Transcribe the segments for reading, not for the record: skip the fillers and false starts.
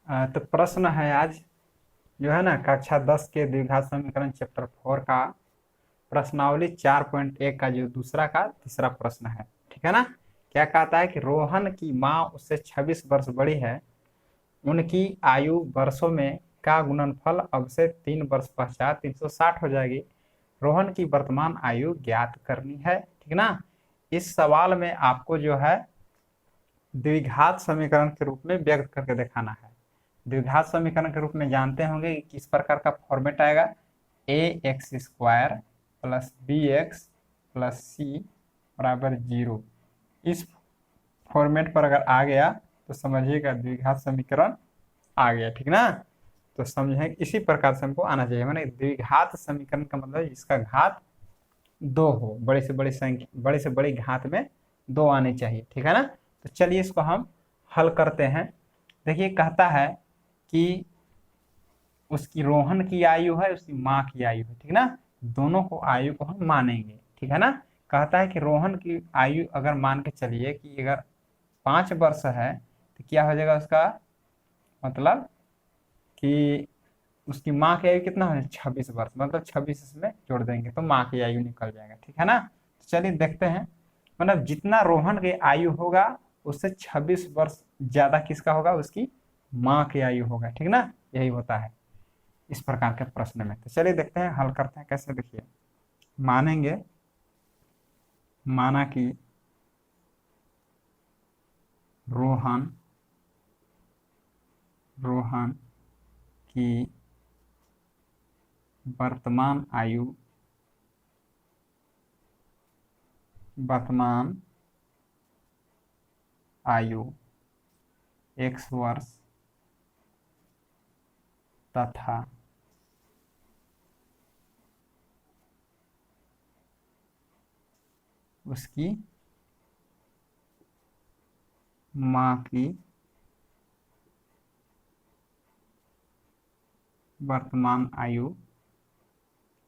तो प्रश्न है आज जो है ना कक्षा 10 के द्विघात समीकरण चैप्टर 4 का प्रश्नावली 4.1 का जो दूसरा का तीसरा प्रश्न है। ठीक है ना। क्या कहता है कि रोहन की माँ उससे 26 वर्ष बड़ी है। उनकी आयु वर्षों में का गुणनफल अब से 3 वर्ष पश्चात 360 हो जाएगी। रोहन की वर्तमान आयु ज्ञात करनी है। ठीक ना। इस सवाल में आपको जो है द्विघात समीकरण के रूप में व्यक्त करके दिखाना है। द्विघात समीकरण के रूप में जानते होंगे कि किस प्रकार का फॉर्मेट आएगा। A x square plus b x plus c बराबर 0। इस फॉर्मेट पर अगर आ गया तो समझिएगा द्विघात समीकरण आ गया। ठीक ना। तो समझें इसी प्रकार से हमको आना चाहिए। माने द्विघात समीकरण का मतलब जिसका घात 2 हो, बड़े से बड़ी संख्या, बड़े से बड़ी घात में 2 आनी चाहिए। ठीक है ना। तो चलिए इसको हम हल करते हैं। देखिए कहता है कि उसकी रोहन की आयु है, उसकी माँ की आयु है। ठीक ना। दोनों को आयु को हम मानेंगे। ठीक है ना। कहता है कि रोहन की आयु अगर मान के चलिए कि अगर 5 वर्ष है तो क्या हो जाएगा उसका मतलब कि उसकी माँ की आयु कितना है 26 वर्ष, मतलब 26 इसमें जोड़ देंगे तो माँ की आयु निकल जाएगा। ठीक है ना। तो चलिए देखते हैं। मतलब जितना रोहन की आयु होगा उससे 26 वर्ष ज्यादा किसका होगा, उसकी माँ की आयु होगा। ठीक ना। यही होता है इस प्रकार के प्रश्न में। तो चलिए देखते हैं हल करते हैं कैसे। देखिए मानेंगे, माना कि रोहन रोहन की वर्तमान आयु वर्तमान आयु x वर्ष तथा उसकी माँ की वर्तमान आयु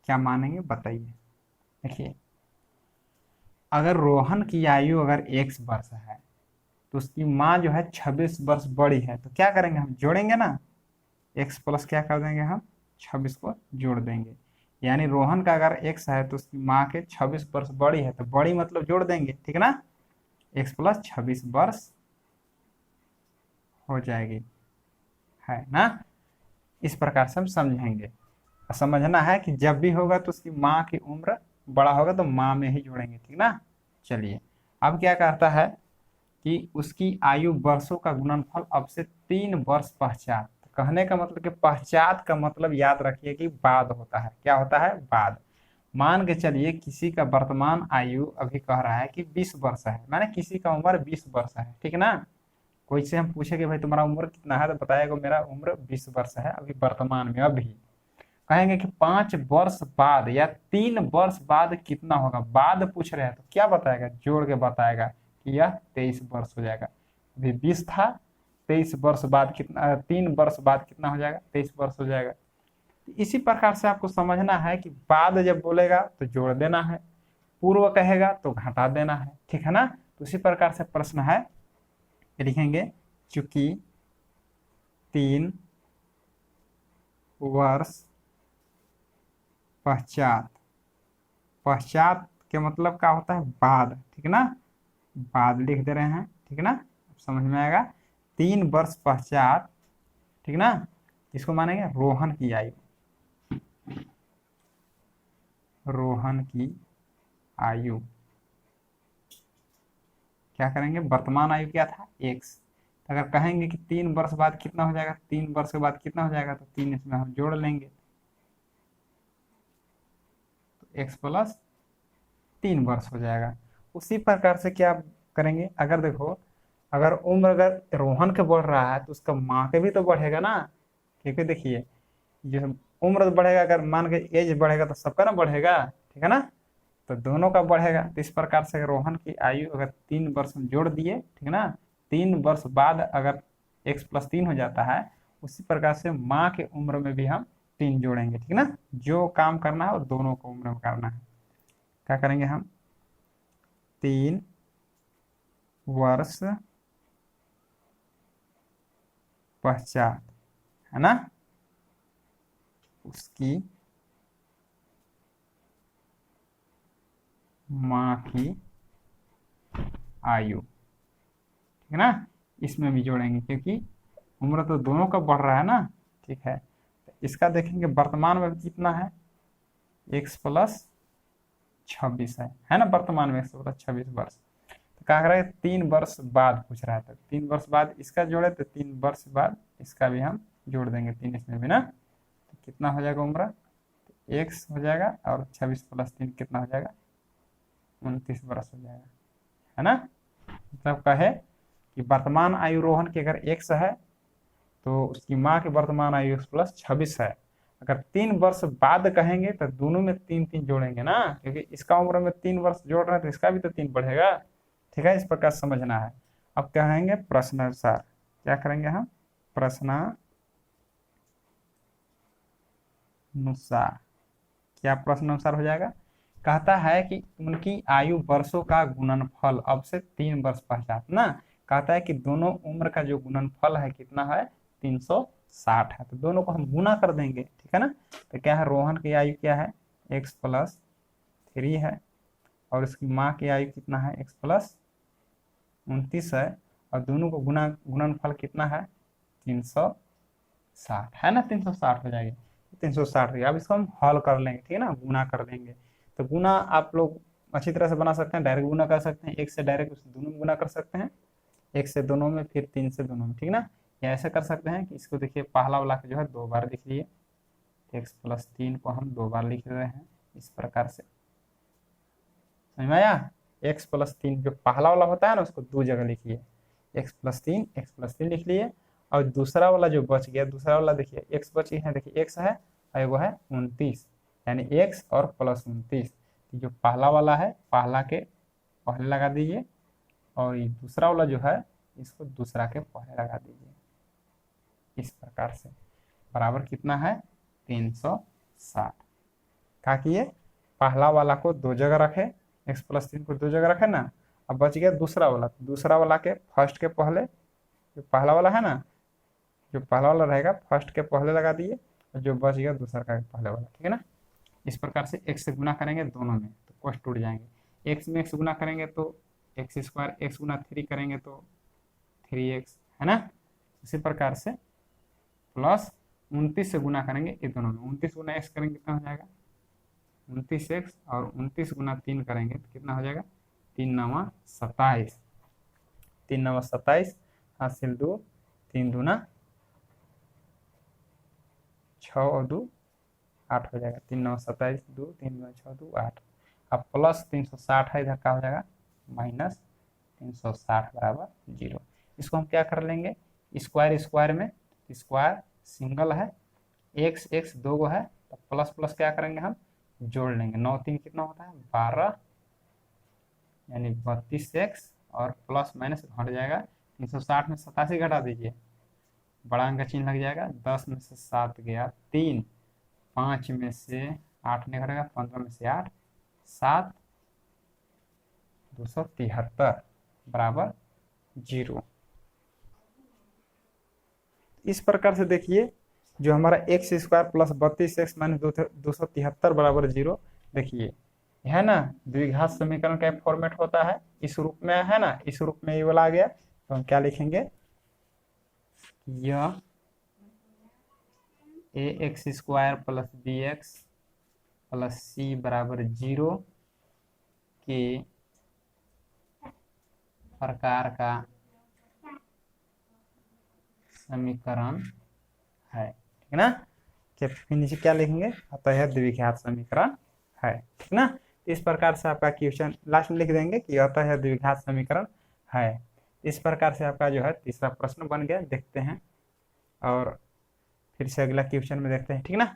क्या मानेंगे बताइए। देखिए अगर रोहन की आयु अगर x वर्ष है तो उसकी माँ जो है 26 वर्ष बड़ी है, तो क्या करेंगे हम जोड़ेंगे ना। x प्लस क्या कर देंगे हम 26 को जोड़ देंगे। यानी रोहन का अगर x है तो उसकी माँ के 26 वर्ष बड़ी है, तो बड़ी मतलब जोड़ देंगे। ठीक है ना। x प्लस 26 वर्ष हो जाएगी, है ना। इस प्रकार से हम समझेंगे। समझना है कि जब भी होगा तो उसकी माँ की उम्र बड़ा होगा तो माँ में ही जोड़ेंगे। ठीक ना। चलिए अब क्या कहता है कि उसकी आयु वर्षों का गुणनफल अब से 3 वर्ष पश्चात। कहने का मतलब कि पश्चात का मतलब याद रखिए कि बाद होता है। क्या होता है, बाद। मान के चलिए किसी का वर्तमान आयु अभी कह रहा है कि 20 वर्ष है, माने किसी का उम्र 20 वर्ष है। ठीक ना। कोई से हम पूछे कि भाई तुम्हारा उम्र कितना है तो बताएगा मेरा उम्र 20 वर्ष है अभी वर्तमान में। अभी कहेंगे कि 5 वर्ष बाद या 3 वर्ष बाद कितना होगा, बाद पूछ रहे हैं तो क्या बताएगा, जोड़ के बताएगा कि यह 23 वर्ष हो जाएगा। अभी 20 था, 23 वर्ष बाद कितना, 3 वर्ष बाद कितना हो जाएगा, 23 वर्ष हो जाएगा। तो इसी प्रकार से आपको समझना है कि बाद जब बोलेगा तो जोड़ देना है, पूर्व कहेगा तो घटा देना है। ठीक है ना। तो इसी प्रकार से प्रश्न है, लिखेंगे चूंकि 3 वर्ष पश्चात, पश्चात के मतलब क्या होता है, बाद। ठीक ना। बाद लिख दे रहे हैं। ठीक ना। समझ में आएगा। 3 वर्ष पश्चात, ठीक ना, इसको मानेंगे रोहन की आयु, रोहन की आयु क्या करेंगे, वर्तमान आयु क्या था x। अगर कहेंगे कि 3 वर्ष बाद कितना हो जाएगा, 3 वर्ष के बाद कितना हो जाएगा, तो 3 इसमें हम जोड़ लेंगे तो x प्लस 3 वर्ष हो जाएगा। उसी प्रकार से क्या करेंगे, अगर देखो अगर उम्र अगर रोहन के बढ़ रहा है तो उसका माँ के भी तो बढ़ेगा ना। क्योंकि देखिए जो उम्र बढ़ेगा, अगर मान के एज बढ़ेगा तो सबका ना बढ़ेगा। ठीक है ना। तो दोनों का बढ़ेगा। तो इस प्रकार से रोहन की आयु अगर 3 वर्ष में जोड़ दिए, ठीक ना, 3 वर्ष बाद अगर x प्लस 3 हो जाता है, उसी प्रकार से माँ के उम्र में भी हम 3 जोड़ेंगे। ठीक ना। जो काम करना है वो दोनों को उम्र में करना है। क्या करेंगे हम, 3 वर्ष पश्चात, है ना, उसकी माँ की आयु, ठीक है ना। इसमें भी जोड़ेंगे क्योंकि उम्र तो दोनों का बढ़ रहा है ना, ठीक है। तो इसका देखेंगे वर्तमान में कितना है, x प्लस 26 है ना, वर्तमान में 26 वर्ष। तो क्या कर रहे हैं, 3 वर्ष बाद पूछ रहा है, तो 3 वर्ष बाद इसका जोड़े तो 3 वर्ष बाद इसका भी हम जोड़ देंगे, 3 इसमें भी ना। तो कितना हो जाएगा उम्र, तो x हो जाएगा और 26 प्लस 3 कितना हो जाएगा, 29 वर्ष हो जाएगा, है ना। मतलब कहे कि वर्तमान आयु रोहन की अगर x है तो उसकी माँ की वर्तमान आयु x प्लस 26 है। अगर 3 वर्ष बाद कहेंगे तो दोनों में 3 जोड़ेंगे ना, क्योंकि इसका उम्र में 3 वर्ष जोड़ रहे हैं तो इसका भी तो 3 बढ़ेगा, ठीक है। इस प्रकार समझना है। अब कहेंगे प्रश्नानुसार, क्या करेंगे हम, प्रश्नानुसार। क्या प्रश्नानुसार हो जाएगा, कहता है कि उनकी आयु वर्षों का गुणनफल अब से 3 वर्ष पश्चात ना। कहता है कि दोनों उम्र का जो गुणनफल है कितना है, 360 है। तो दोनों को हम गुना कर देंगे, ठीक है ना। तो क्या है, रोहन की आयु क्या है, x प्लस 3 है, और इसकी माँ की आयु कितना है, x प्लस 29 है, और दोनों को गुणनफल कितना है, 360 है ना, 360 हो जाएगा, 360 हो गया। अब इसको हम हल कर लेंगे, ठीक है ना, गुना कर देंगे। तो गुना आप लोग अच्छी तरह से बना सकते हैं, डायरेक्ट गुना कर सकते हैं, एक से डायरेक्ट उस दोनों में गुना कर सकते हैं, एक से दोनों में, फिर 3 से दोनों में, ठीक ना। या ऐसा कर सकते हैं कि इसको देखिए पहला वाला के जो है 2 बार लिख लिए, x प्लस 3 को हम 2 बार लिख रहे हैं, इस प्रकार से, समझ में आया। x प्लस 3 जो पहला वाला होता है ना उसको 2 जगह लिखिए, x प्लस 3 लिख लिए, और दूसरा वाला जो बच गया, दूसरा वाला देखिए x बची है, देखिए x है और वो है 29, यानी x और प्लस 29। जो पहला वाला है पहला के पहले लगा दीजिए, और ये दूसरा वाला जो है इसको दूसरा के पहले लगा दीजिए, इस प्रकार से, बराबर कितना है, 360। क्या किए, पहला वाला को 2 जगह रखे, x प्लस 3 को 2 जगह रखे ना। अब बच गया दूसरा वाला, दूसरा वाला के फर्स्ट के पहले, जो पहला वाला है ना, जो पहला वाला रहेगा फर्स्ट के पहले लगा दिए, और जो बच गया दूसरा का पहले वाला, ठीक है ना। इस प्रकार से x से गुना करेंगे दोनों में तो कोष्ठ टूट जाएंगे, x में x गुना करेंगे तो x स्क्वायर, x गुना 3 करेंगे तो 3x, है ना। इसी प्रकार से प्लस 29 से गुना करेंगे ये दोनों में, 29 गुना x करेंगे कितना हो जाएगा, 29x, और 29 गुना 3 करेंगे तो कितना हो जाएगा, 3 9 27, 3 9 27, हासिल 2, 3 दूना 6 और 2 8 हो जाएगा, 3 9 27, 2 3 2 6 2 8। अब प्लस 360 है, इधर क्या हो जाएगा, माइनस 360 बराबर 0। इसको हम क्या कर लेंगे, स्क्वायर स्क्वायर में, स्क्वायर सिंगल है, x x 2 गो है, तो प्लस प्लस क्या करेंगे हम, जोड़ लेंगे, 9 3 कितना होता है, 12, यानी 32x, और प्लस माइनस घट जाएगा, 360 में 87 घटा दीजिए, बड़ा अंक का चिन्ह लग जाएगा, 10 में से 7 गया 3, 5 में से 8 नहीं घटेगा, 15 में से 8, 7 273 बराबर 0। इस प्रकार से देखिए जो हमारा x square plus 32x minus 273 बराबर 0, देखिए है ना, द्विघात समीकरण का फॉर्मेट होता है, इस रूप में है ना, इस रूप में ये वाला आ गया, तो हम क्या लिखेंगे, यह ax square plus bx plus c बराबर 0 के प्रकार का समीकरण है, ठीक है ना। कि फिर नीचे क्या लिखेंगे, अतः यह द्विघात समीकरण है, ठीक ना। इस प्रकार से आपका क्वेश्चन लास्ट में लिख देंगे कि अतः यह द्विघात समीकरण है। इस प्रकार से आपका जो है तीसरा प्रश्न बन गया, देखते हैं और फिर से अगला क्वेश्चन में देखते हैं, ठीक ना।